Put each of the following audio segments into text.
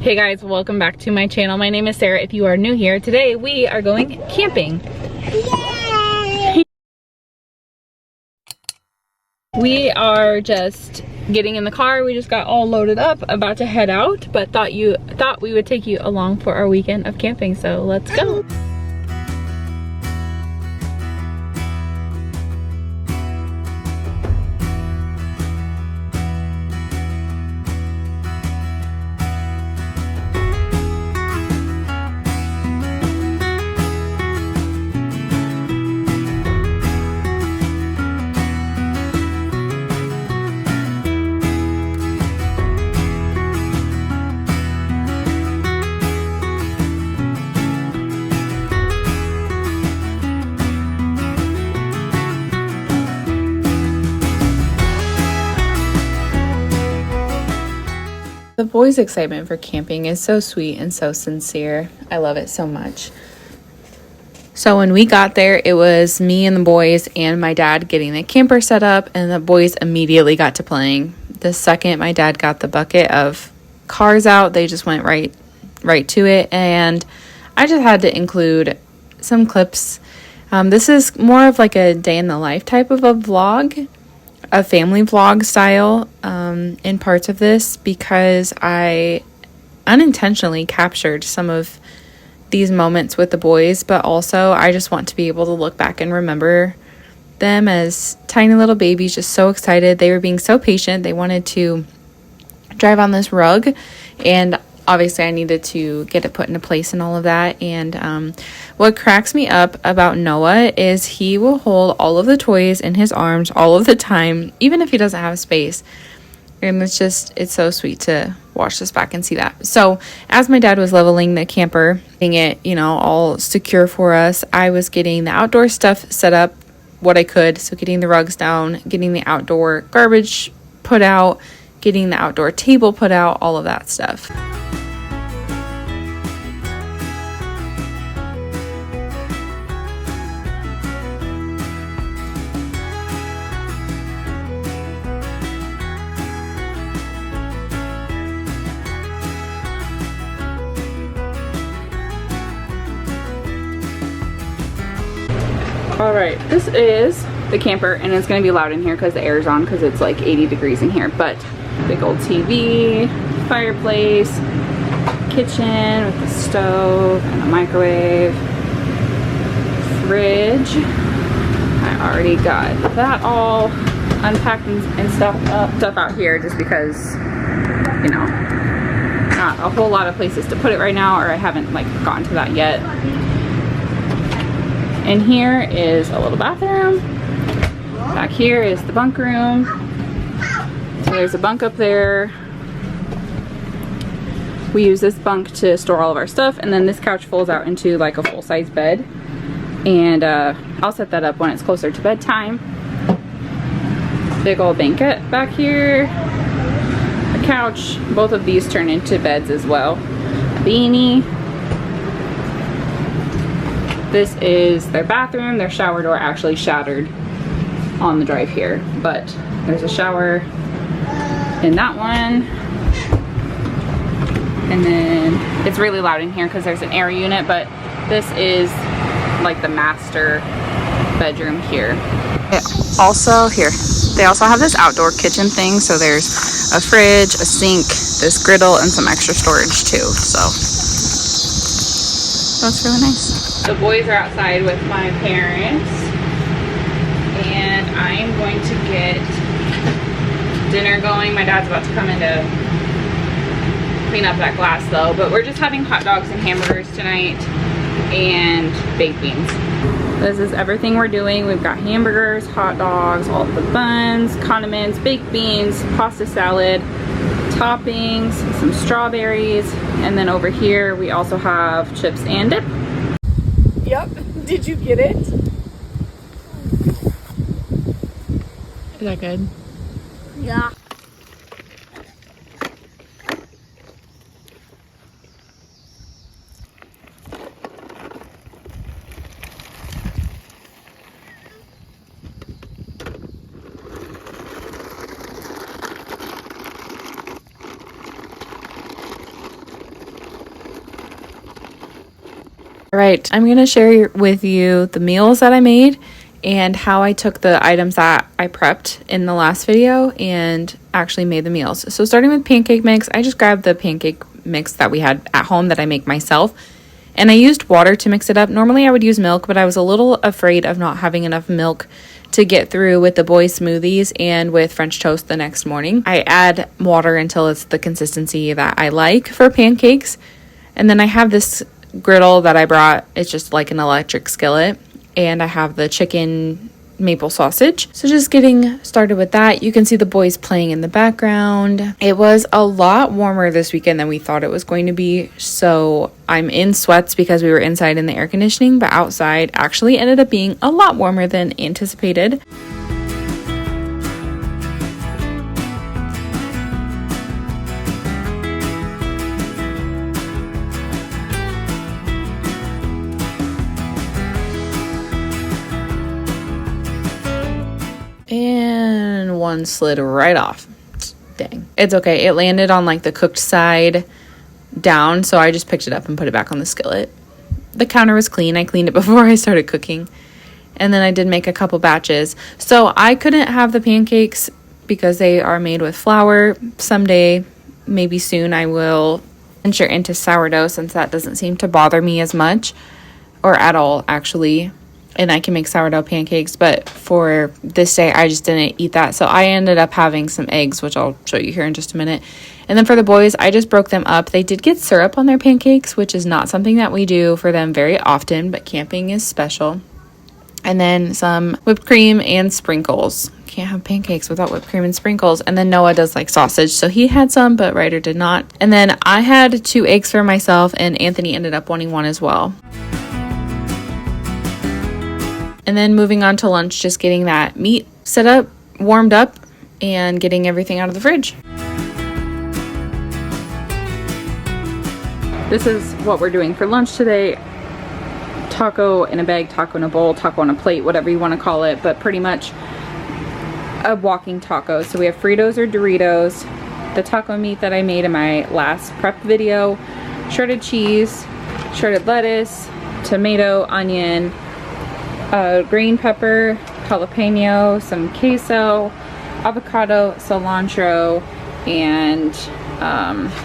Hey guys, welcome back to my channel. My name is Sarah. If you are new here, today we are going camping. Yay! We are just getting in the car. We just got all loaded up, about to head out, but thought we would take you along for our weekend of camping, so let's go. The boys' excitement for camping is so sweet and so sincere. I love it so much. So when we got there, it was me and the boys and my dad getting the camper set up, and the boys immediately got to playing. The second my dad got the bucket of cars out, they just went right to it, and I just had to include some clips. This is more of like a day in the life type of a vlog, a family vlog style in parts of this, because I unintentionally captured some of these moments with the boys, but also I just want to be able to look back and remember them as tiny little babies, just so excited. They were being so patient. They wanted to drive on this rug, and obviously I needed to get it put into place and all of that. And what cracks me up about Noah is he will hold all of the toys in his arms all of the time, even if he doesn't have space. And it's so sweet to watch this back and see that. So as my dad was leveling the camper, getting it, all secure for us, I was getting the outdoor stuff set up what I could. So getting the rugs down, getting the outdoor garbage put out, getting the outdoor table put out, all of that stuff. All right, this is the camper, and it's gonna be loud in here because the air is on, because it's like 80 degrees in here. But big old TV, fireplace, kitchen with the stove and a microwave, fridge. I already got that all unpacked and stuff out here, just because, not a whole lot of places to put it right now, or I haven't gotten to that yet. And here is a little bathroom. Back here is the bunk room. So there's a bunk up there. We use this bunk to store all of our stuff, and then this couch folds out into like a full-size bed. And I'll set that up when it's closer to bedtime. Big old banquette back here. A couch. Both of these turn into beds as well. A beanie. This is their bathroom. Their shower door actually shattered on the drive here, but there's a shower in that one. And then it's really loud in here because there's an air unit, but this is like the master bedroom here. They also have this outdoor kitchen thing, so there's a fridge, a sink, this griddle, and some extra storage too, so that's really nice. The boys are outside with my parents, and I'm going to get dinner going. My dad's about to come in to clean up that glass though, but we're just having hot dogs and hamburgers tonight and baked beans. This is everything we're doing. We've got hamburgers, hot dogs, all of the buns, condiments, baked beans, pasta salad, toppings, some strawberries, and then over here we also have chips and dip. Yep. Did you get it? Is that good? Yeah. All right, I'm going to share with you the meals that I made and how I took the items that I prepped in the last video and actually made the meals. So starting with pancake mix, I just grabbed the pancake mix that we had at home that I make myself. And I used water to mix it up. Normally I would use milk, but I was a little afraid of not having enough milk to get through with the boys' smoothies and with French toast the next morning. I add water until it's the consistency that I like for pancakes. And then I have this griddle that I brought. It's just like an electric skillet. And I have the chicken maple sausage. So just getting started with that. You can see the boys playing in the background. It was a lot warmer this weekend than we thought it was going to be. So I'm in sweats because we were inside in the air conditioning, but outside actually ended up being a lot warmer than anticipated. And one slid right off. Dang. It's okay. It landed on like the cooked side down, so I just picked it up and put it back on the skillet. The counter was clean. I cleaned it before I started cooking. And then I did make a couple batches. So I couldn't have the pancakes because they are made with flour. Someday, maybe soon, I will venture into sourdough since that doesn't seem to bother me as much or at all, actually. And I can make sourdough pancakes, but for this day, I just didn't eat that. So I ended up having some eggs, which I'll show you here in just a minute. And then for the boys, I just broke them up. They did get syrup on their pancakes, which is not something that we do for them very often, but camping is special. And then some whipped cream and sprinkles. Can't have pancakes without whipped cream and sprinkles. And then Noah does like sausage, so he had some, but Ryder did not. And then I had 2 eggs for myself, and Anthony ended up wanting one as well. And then moving on to lunch, just getting that meat set up, warmed up, and getting everything out of the fridge. This is what we're doing for lunch today. Taco in a bag, taco in a bowl, taco on a plate, whatever you want to call it, but pretty much a walking taco. So we have Fritos or Doritos, the taco meat that I made in my last prep video, shredded cheese, shredded lettuce, tomato, onion, green pepper, jalapeno, some queso, avocado, cilantro, and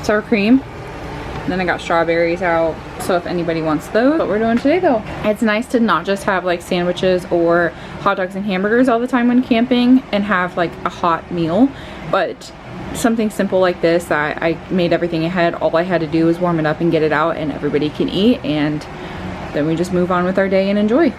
sour cream. And then I got strawberries out, so if anybody wants those. What we're doing today though. It's nice to not just have like sandwiches or hot dogs and hamburgers all the time when camping and have like a hot meal, but something simple like this that I made everything ahead. All I had to do was warm it up and get it out, and everybody can eat, and then we just move on with our day and enjoy.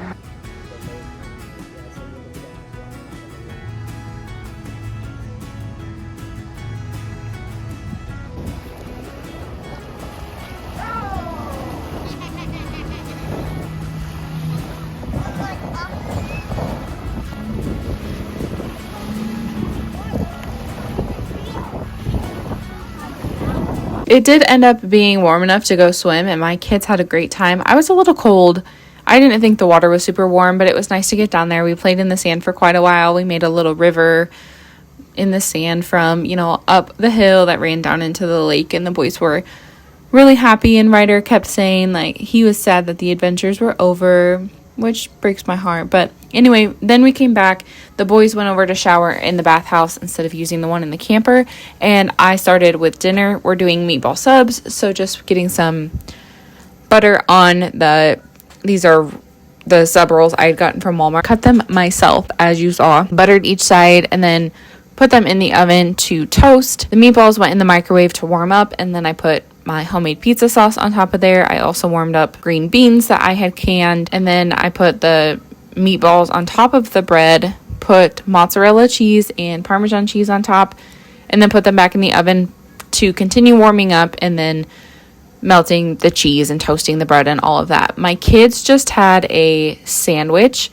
It did end up being warm enough to go swim, and my kids had a great time. I was a little cold. I didn't think the water was super warm, but it was nice to get down there. We played in the sand for quite a while. We made a little river in the sand from, up the hill that ran down into the lake, and the boys were really happy, and Ryder kept saying, like, he was sad that the adventures were over, which breaks my heart. But anyway, then we came back. The boys went over to shower in the bathhouse instead of using the one in the camper, and I started with dinner. We're doing meatball subs, so just getting some butter on these are the sub rolls I had gotten from Walmart. Cut them myself, as you saw. Buttered each side, and then put them in the oven to toast. The meatballs went in the microwave to warm up, and then I put my homemade pizza sauce on top of there. I also warmed up green beans that I had canned, and then I put the meatballs on top of the bread, put mozzarella cheese and Parmesan cheese on top, and then put them back in the oven to continue warming up, and then melting the cheese and toasting the bread and all of that. My kids just had a sandwich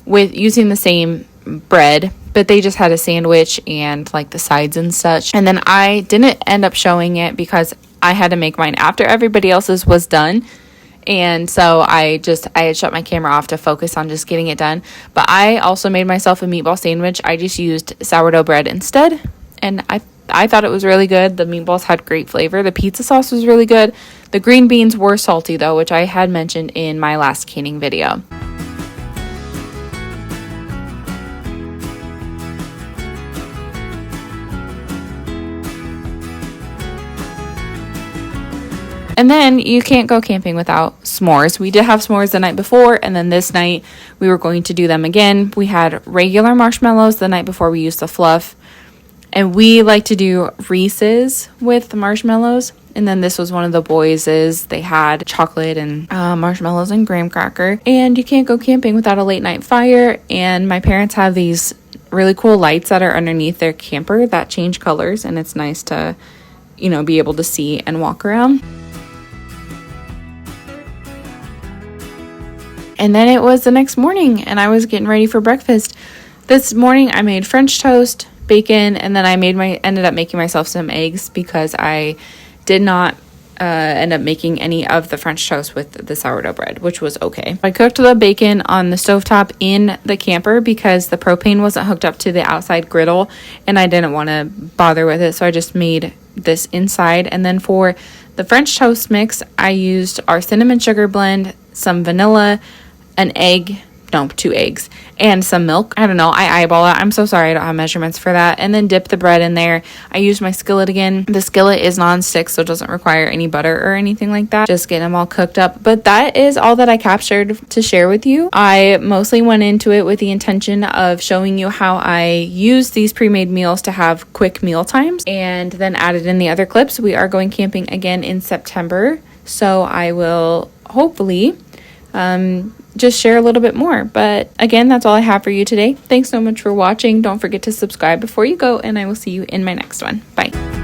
with using the same bread, but they just had a sandwich and like the sides and such. And then I didn't end up showing it because I had to make mine after everybody else's was done. And so I had shut my camera off to focus on just getting it done. But I also made myself a meatball sandwich. I just used sourdough bread instead. And I thought it was really good. The meatballs had great flavor. The pizza sauce was really good. The green beans were salty though, which I had mentioned in my last canning video. And then you can't go camping without s'mores. We did have s'mores the night before, and then this night we were going to do them again. We had regular marshmallows the night before we used the fluff. And we like to do Reese's with the marshmallows. And then this was one of the boys's. They had chocolate and marshmallows and graham cracker. And you can't go camping without a late night fire. And my parents have these really cool lights that are underneath their camper that change colors. And it's nice to, you know, be able to see and walk around. And then it was the next morning and I was getting ready for breakfast. This morning I made French toast, bacon, and then I ended up making myself some eggs because I did not end up making any of the French toast with the sourdough bread, which was okay. I cooked the bacon on the stovetop in the camper because the propane wasn't hooked up to the outside griddle and I didn't want to bother with it, so I just made this inside. And then for the French toast mix, I used our cinnamon sugar blend, some vanilla, an egg, no, 2 eggs, and some milk. I don't know, I eyeball it. I'm so sorry I don't have measurements for that. And then dip the bread in there. I used my skillet again. The skillet is non-stick, so it doesn't require any butter or anything like that. Just getting them all cooked up. But that is all that I captured to share with you. I mostly went into it with the intention of showing you how I use these pre-made meals to have quick meal times, and then added in the other clips. We are going camping again in September, so I will hopefully just share a little bit more. But again, that's all I have for you today. Thanks so much for watching. Don't forget to subscribe before you go, and I will see you in my next one. Bye.